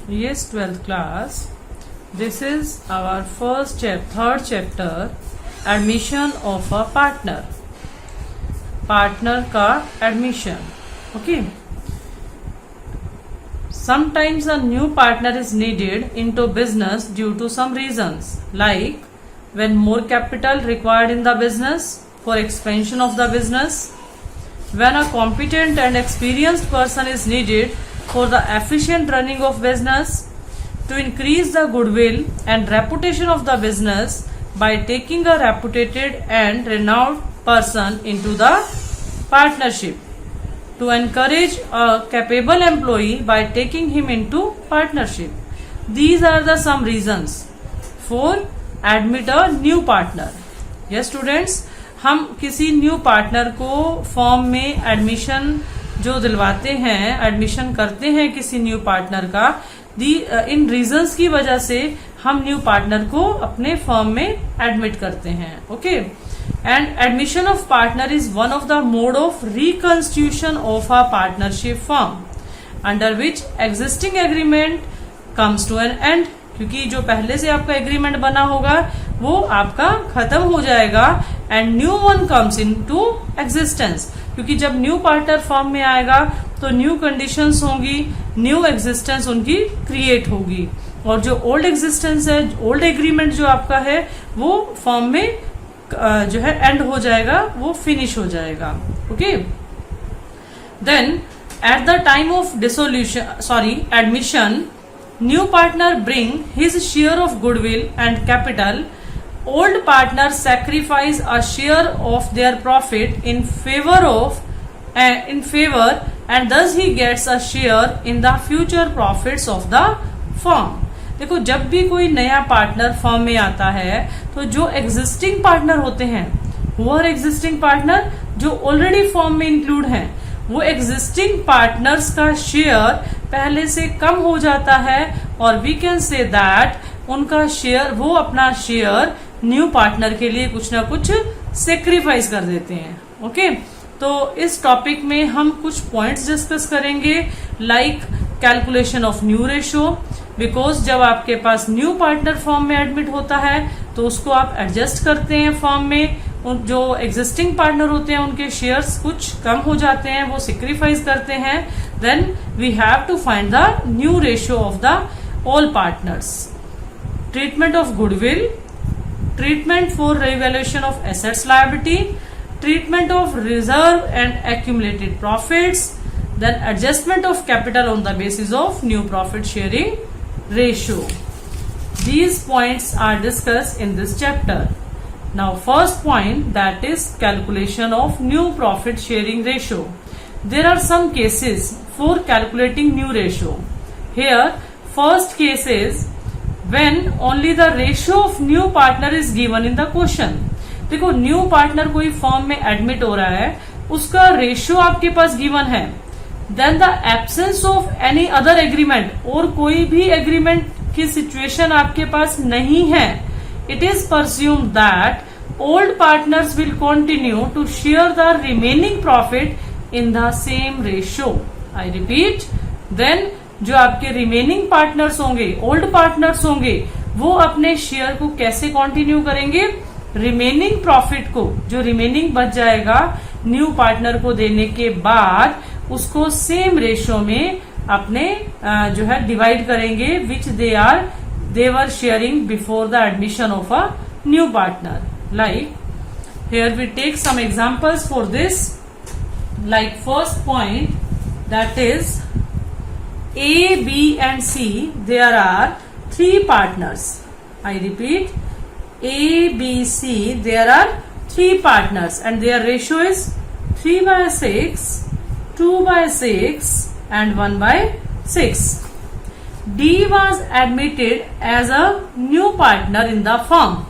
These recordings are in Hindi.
Yes, 12th class. This is our third chapter, admission of a partner. Partner का admission. Okay. Sometimes a new partner is needed into business due to some reasons, like when more capital required in the business for expansion of the business, when a competent and experienced person is needed for the efficient running of business, to increase the goodwill and reputation of the business by taking a reputed and renowned person into the partnership, to encourage a capable employee by taking him into partnership. These are the some reasons for admit a new partner. Yes students, हम किसी न्यू पार्टनर को फॉर्म में एडमिशन जो दिलवाते हैं, एडमिशन करते हैं किसी न्यू पार्टनर का, इन रीजंस की वजह से हम न्यू पार्टनर को अपने फर्म में एडमिट करते हैं. Okay, and admission of partner is one of the mode of reconstitution of a partnership firm under which existing agreement comes to an end. क्योंकि जो पहले से आपका एग्रीमेंट बना होगा वो आपका खत्म हो जाएगा and new one comes into existence. क्योंकि जब न्यू पार्टनर फर्म में आएगा तो न्यू कंडीशंस होंगी, न्यू एग्जिस्टेंस उनकी क्रिएट होगी, और जो ओल्ड एग्जिस्टेंस है, ओल्ड एग्रीमेंट जो आपका है वो फर्म में जो है एंड हो जाएगा, वो फिनिश हो जाएगा. Okay, then at the time of admission, new partner bring his share of goodwill and capital. Old partner sacrifice a share of their profit in favor and thus he gets a share in the future profits of the firm. देखो, जब भी कोई नया पार्टनर फर्म में आता है तो जो एग्जिस्टिंग पार्टनर होते हैं, वो एग्जिस्टिंग पार्टनर जो ऑलरेडी फर्म में इंक्लूड हैं, वो एग्जिस्टिंग पार्टनर्स का शेयर पहले से कम हो जाता है और वी कैन से दैट उनका शेयर, वो अपना शेयर न्यू पार्टनर के लिए कुछ ना कुछ सेक्रीफाइस कर देते हैं. ओके, तो इस टॉपिक में हम कुछ पॉइंट्स डिस्कस करेंगे, like calculation of new ratio. Because जब आपके पास न्यू पार्टनर फर्म में एडमिट होता है तो उसको आप एडजस्ट करते हैं फर्म में, जो एग्जिस्टिंग पार्टनर होते हैं उनके शेयर्स कुछ कम हो जाते हैं, वो सेक्रीफाइस करते हैं. Then we have to find the new ratio of the all partners. Treatment of goodwill, treatment for revaluation of assets liability, treatment of reserve and accumulated profits, then adjustment of capital on the basis of new profit sharing ratio. These points are discussed in this chapter. Now first point, that is calculation of new profit sharing ratio. There are some cases for calculating new ratio. Here first case is when only the ratio of new partner is given in the question. देखो, न्यू पार्टनर कोई फर्म में एडमिट हो रहा है, उसका रेशियो आपके पास गिवन है. Then the absence of any other agreement, और कोई भी एग्रीमेंट की सिचुएशन आपके पास नहीं है. It is presumed that old partners will continue to share the remaining profit in the same ratio. I repeat, then जो आपके रिमेनिंग पार्टनर्स होंगे, ओल्ड पार्टनर्स होंगे, वो अपने शेयर को कैसे कंटिन्यू करेंगे? रिमेनिंग प्रॉफिट को, जो रिमेनिंग बच जाएगा न्यू पार्टनर को देने के बाद, उसको सेम रेशियो में अपने जो है डिवाइड करेंगे, which they were sharing before the admission of a new partner. Like here we take some examples for this. Like first point, that is A, B and C, there are 3 partners. I repeat, A, B, C, there are 3 partners and their ratio is 3/6, 2/6 and 1/6. D was admitted as a new partner in the firm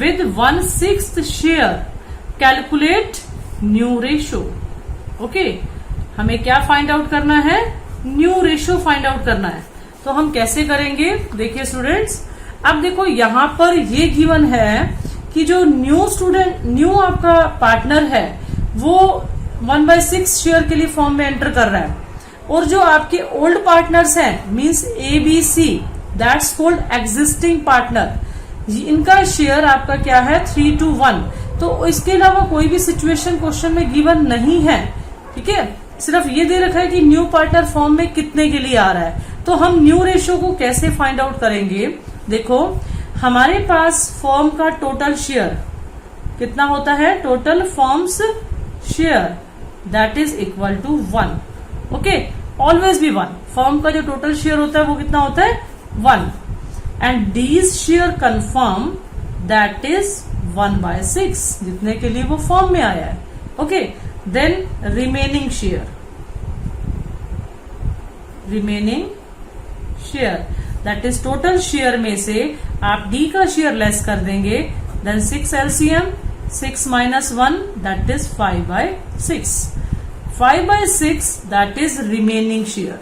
with 1/6 share. Calculate new ratio. Okay, हमें क्या फाइंड आउट करना है? न्यू रेशियो फाइंड आउट करना है. तो हम कैसे करेंगे? देखिए स्टूडेंट्स, अब देखो यहां पर ये गिवन है कि जो न्यू आपका पार्टनर है वो 1/6 शेयर के लिए फॉर्म में एंटर कर रहा है. और जो आपके ओल्ड पार्टनर्स हैं means ABC, that's called existing partner, इनका शेयर आपका क्या है 3:1। तो इसके अलावा कोई भी सिचुएशन क्वेश्चन में गिवन नहीं है, ठीक है, सिर्फ ये दे रखा है कि न्यू पार्टनर फॉर्म में कितने के लिए आ रहा है। तो हम न्यू रेशियो को कैसे फाइंड आउट करेंगे, देखो हमारे पास फॉर्म का टोटल शेयर कितना होता है, total firms share that is equal to 1, okay, always be 1। Firm का जो टोटल शेयर होता है वो कितना होता है 1, and D's share confirm that is 1/6, जितने के लिए वो फॉर्म में आया है, okay. Then remaining share that is total share में से आप डी का शेयर लेस कर देंगे, then 6 LCM, 6 - 1 that is 5/6, 5/6 that is remaining share,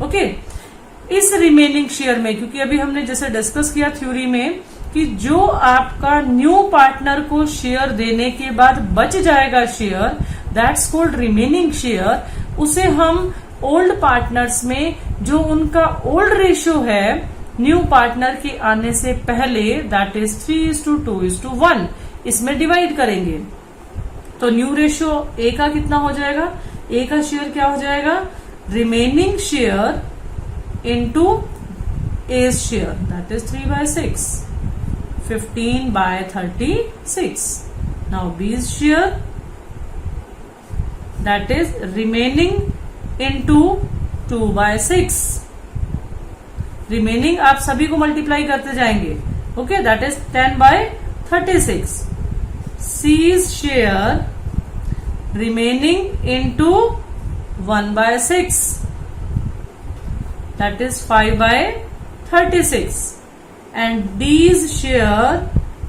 okay. इस रिमेनिंग शेयर में, क्योंकि अभी हमने जैसे डिस्कस किया थ्योरी में कि जो आपका न्यू पार्टनर को शेयर देने के बाद बच जाएगा share, that's called remaining share, उसे हम ओल्ड पार्टनर्स में जो उनका ओल्ड रेशियो है न्यू पार्टनर के आने से पहले, दैट इज 3:2:1, इसमें डिवाइड करेंगे। तो न्यू रेशियो ए का कितना हो जाएगा, ए का शेयर क्या हो जाएगा, remaining share into A's share that is 3/6, 15/36। Now B's share that is remaining into 2/6, remaining आप सभी को मल्टीप्लाई करते जाएंगे, okay, that is 10/36। C's share remaining into 1/6 that is 5/36, and D's share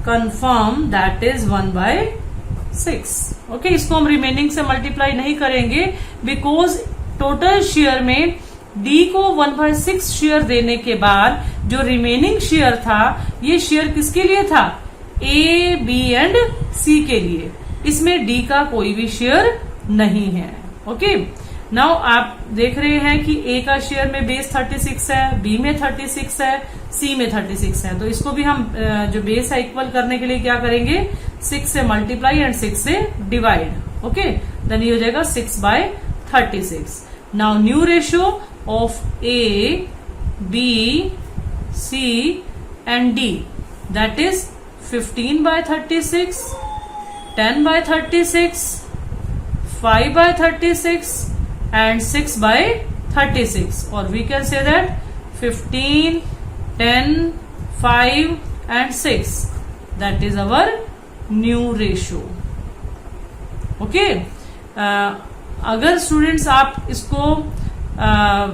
confirm that is 1/6, okay. इसको हम रिमेनिंग से मल्टीप्लाई नहीं करेंगे बिकॉज टोटल शेयर में डी को 1/6 शेयर देने के बाद जो रिमेनिंग शेयर था, ये शेयर किसके लिए था, ए, बी एंड सी के लिए, इसमें डी का कोई भी शेयर नहीं है, ओके। नाउ आप देख रहे हैं कि ए का शेयर में बेस 36 है, बी में 36 है, सी में 36 है, तो इसको भी हम जो बेस है इक्वल करने के लिए क्या करेंगे, 6 से मल्टीप्लाई एंड 6 से डिवाइड, ओके, देन ये हो जाएगा 6/36। Now new ratio of A, B, C and D that is 15/36, 10/36, 5/36 and 6/36, or we can say that 15, 10, 5 and 6, that is our new ratio, okay। अगर स्टूडेंट्स आप इसको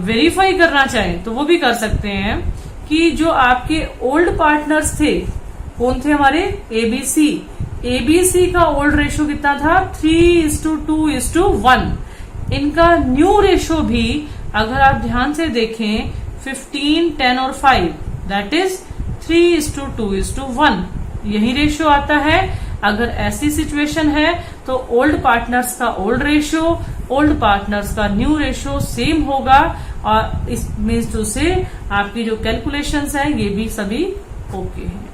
वेरीफाई करना चाहें तो वो भी कर सकते हैं कि जो आपके ओल्ड पार्टनर्स थे, कौन थे हमारे, एबीसी का ओल्ड रेशियो कितना था 3:2:1, इनका न्यू रेशियो भी अगर आप ध्यान से देखें 15, 10 और 5 दैट इज 3:2:1, यही रेशियो आता है। अगर ऐसी सिचुएशन है तो ओल्ड पार्टनर्स का ओल्ड रेशियो, ओल्ड पार्टनर्स का न्यू रेशियो सेम होगा, और इस मीन्स टू से आपकी जो कैलकुलेशंस है ये भी सभी ओके हैं,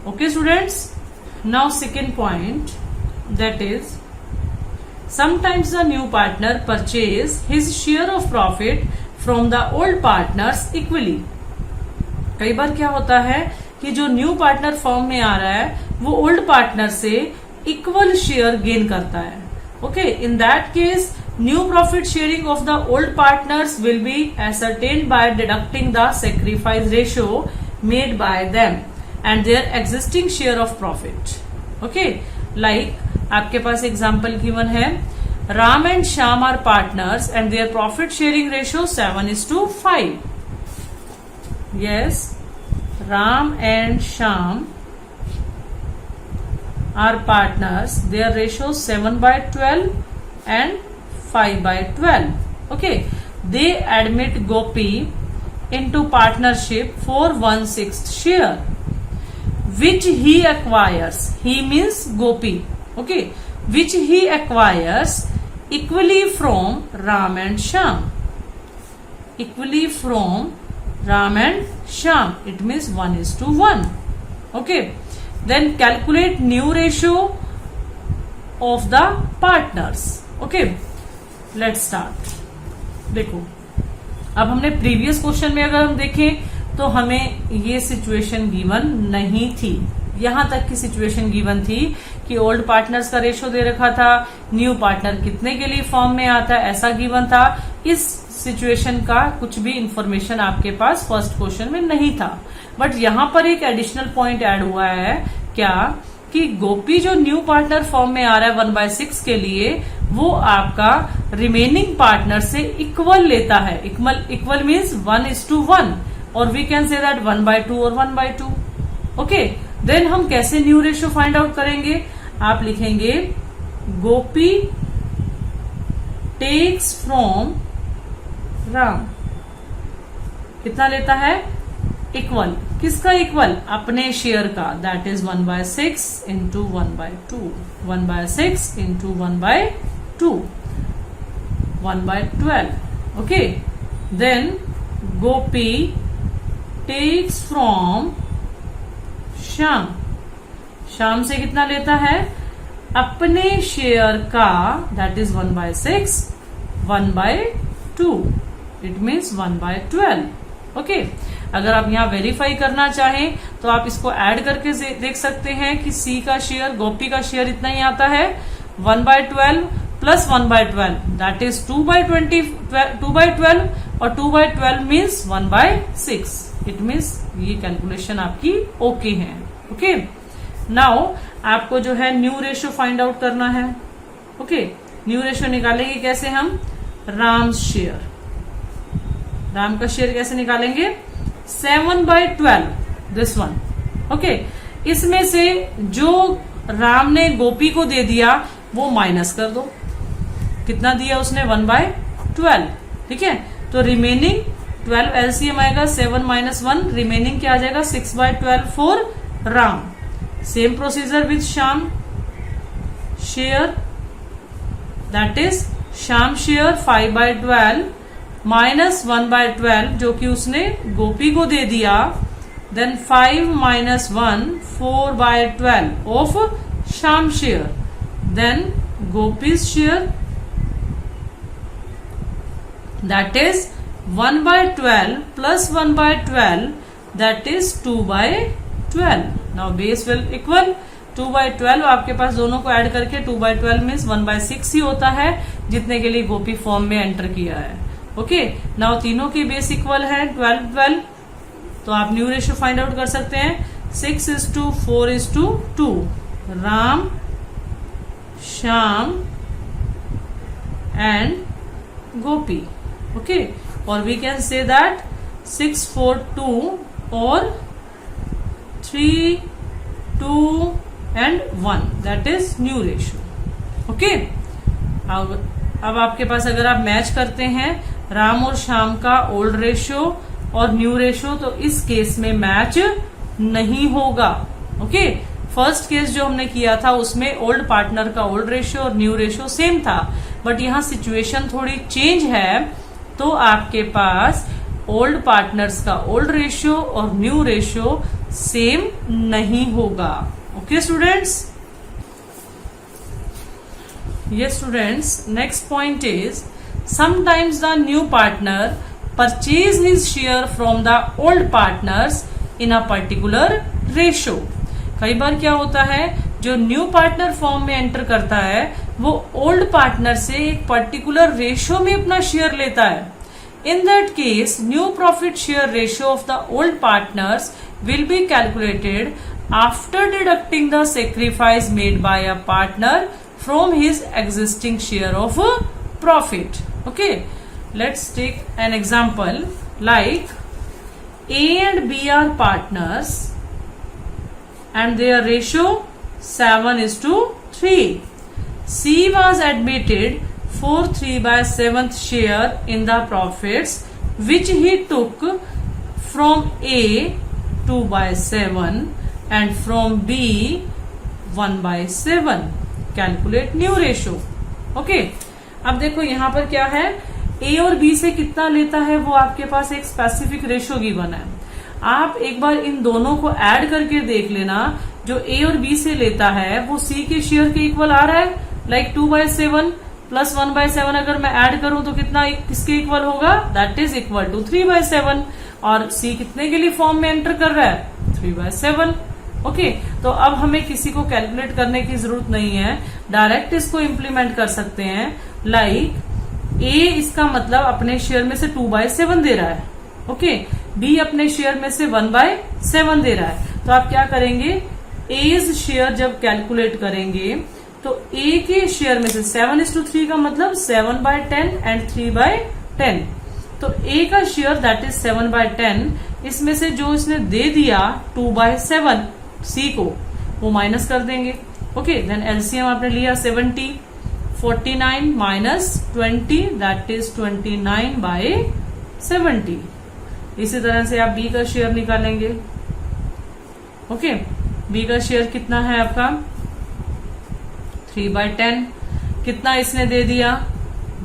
okay students. Now second point that is sometimes the new partner purchase his share of profit from the old partners equally। कई बार क्या होता है कि जो न्यू पार्टनर फॉर्म में आ रहा है वो ओल्ड पार्टनर से इक्वल शेयर गेन करता है, okay. In that case new profit sharing of the old partners will be ascertained by deducting the sacrifice ratio made by them and their existing share of profit, okay। Like आपके पास एग्जाम्पल गिवन है, Ram and Shyam are partners and their profit sharing ratio 7:5। Yes, Ram and Shyam are partners, their ratio 7/12 and 5/12, okay. They admit Gopi into partnership for 1/6 share which he acquires, he means Gopi, okay, which he acquires equally from Ram and Shyam, equally from Ram and Shyam. It means 1:1. Okay. Then calculate new ratio of the partners. Okay. Let's start. देखो, अब हमने प्रीवियस क्वेश्चन में अगर हम देखें तो हमें ये सिचुएशन गिवन नहीं थी। यहां तक की सिचुएशन गिवन थी कि ओल्ड पार्टनर्स का रेशो दे रखा था, न्यू पार्टनर कितने के लिए फॉर्म में आता है ऐसा गिवन था। इस सिचुएशन का कुछ भी इंफॉर्मेशन आपके पास फर्स्ट क्वेश्चन में नहीं था, बट यहां पर एक एडिशनल पॉइंट ऐड हुआ है क्या कि गोपी जो न्यू पार्टनर फॉर्म में आ रहा है 1/6 के लिए, वो आपका रिमेनिंग पार्टनर से इक्वल लेता है। इक्वल मीन्स 1:1 और वी कैन से दैट 1/2 और 1/2। ओके, देन हम कैसे न्यू रेशियो फाइंड आउट करेंगे? आप लिखेंगे गोपी टेक्स फ्रॉम राम। कितना लेता है? इक्वल। किसका इक्वल? अपने शेयर का, that is 1/6 into 1/2, 1/6 into 1/2, 1/12. Okay, then Gopi takes from Shyam. Shyam से कितना लेता है? अपने शेयर का, that is 1/6, 1/2, it means 1/12. Okay, अगर आप यहाँ वेरीफाई करना चाहें तो आप इसको ऐड करके देख सकते हैं कि सी का शेयर, गोपी का शेयर इतना ही आता है 1/12 प्लस 1/12, दैट इज 2/12 और 2/12 मीन्स 1/6. इट मीन्स ये कैलकुलेशन आपकी ओके है. ओके, नाउ आपको जो है न्यू रेशियो फाइंड आउट करना है. ओके, न्यू रेशियो निकालेंगे कैसे हम? राम शेयर, राम का शेयर कैसे निकालेंगे? 7/12, दिस वन. ओके, इसमें से जो राम ने गोपी को दे दिया वो माइनस कर दो. कितना दिया उसने? 1/12. ठीक है, तो रिमेनिंग 12 एलसीएम आएगा, 7 - 1, रिमेनिंग क्या आ जाएगा? 6/12 for Ram. Same procedure with Shyam share, that is Shyam share 5/12 minus 1/12 जो कि उसने गोपी को दे दिया, then 5 - 1 4/12 of Shyam share, then Gopi's share that is 1/12 plus 1/12 that is 2/12. Now base will equal 2/12. आपके पास दोनों को ऐड करके 2/12 मीन्स 1/6 ही होता है जितने के लिए गोपी फॉर्म में एंटर किया है. ओके, नाउ तीनों की बेस इक्वल है 12, तो आप न्यू रेशियो फाइंड आउट कर सकते हैं. 6:4:2 Ram, Shyam and Gopi. Okay, और वी कैन से दैट 6, 4, 2 और 3, 2 and 1 that is new ratio. Okay, अब आपके पास अगर आप मैच करते हैं राम और श्याम का ओल्ड रेशियो और न्यू रेशियो, तो इस केस में मैच नहीं होगा. ओके, फर्स्ट केस जो हमने किया था उसमें ओल्ड पार्टनर का ओल्ड रेशियो और न्यू रेशियो सेम था, बट यहाँ सिचुएशन थोड़ी चेंज है, तो आपके पास ओल्ड पार्टनर्स का ओल्ड रेशियो और न्यू रेशियो सेम नहीं होगा. Okay students? Yes students, next point is sometimes the new partner purchase his share from the old partners in a particular ratio. कई बार क्या होता है, जो न्यू पार्टनर फॉर्म में एंटर करता है वो ओल्ड पार्टनर से एक पर्टिकुलर रेशियो में अपना शेयर लेता है. In that case, new profit share ratio of the old partners will be calculated after deducting the sacrifice made by a partner from his existing share of profit. Okay, let's take an example like A and B are partners and their ratio 7:3. C was admitted for 3/7 share in the profits which he took from A 2/7 and from B 1/7. Calculate new ratio. Okay, अब देखो यहां पर क्या है, ए और बी से कितना लेता है वो आपके पास एक स्पेसिफिक रेशियो गिवन है। आप एक बार इन दोनों को ऐड करके देख लेना, जो ए और बी से लेता है वो सी के शेयर के इक्वल आ रहा है। लाइक 2/7 प्लस 1/7 अगर मैं ऐड करूं तो कितना किसके इक्वल होगा, दैट इज इक्वल टू 3/7। और सी कितने के लिए फॉर्म में एंटर कर रहा है, 3/7। ओके, तो अब हमें किसी को कैलकुलेट करने की जरूरत नहीं है, डायरेक्ट इसको इम्प्लीमेंट कर सकते हैं। लाइक ए इसका मतलब अपने शेयर में से 2/7 दे रहा है, ओके, बी अपने शेयर में से 1/7 दे रहा है। तो आप क्या करेंगे, एज शेयर जब कैलकुलेट करेंगे तो ए के शेयर में से 7:3 का मतलब 7/10 एंड 3/10। तो ए का शेयर दैट इज 7/10, इसमें से जो इसने दे दिया 2/7 सी को वो माइनस कर देंगे। ओके, देन एलसीएम आपने लिया 70, 49 माइनस 20 दैट इज 29/70। इसी तरह से आप बी का शेयर निकालेंगे। ओके, बी का शेयर कितना है आपका 3/10, कितना इसने दे दिया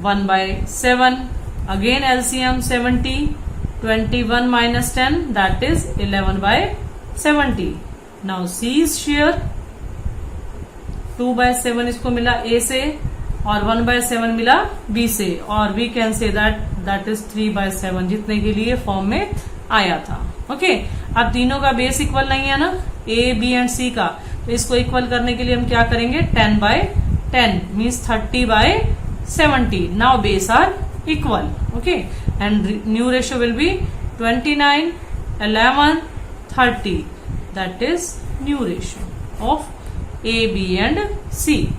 1/7। Again LCM 70, 21 minus 10 that is 11/70। Now C's share 2/7 इसको मिला ए से और 1/7 मिला बी से, और we can say that is 3/7 जितने के लिए फॉर्म में आया था। ओके, अब तीनों का बेस इक्वल नहीं है ना, ए बी एंड सी का, तो इसको इक्वल करने के लिए हम क्या करेंगे 10/10 means 30/70। Now base are equal. Okay, and new ratio will be 29, 11, 30 that is new ratio of A B and C.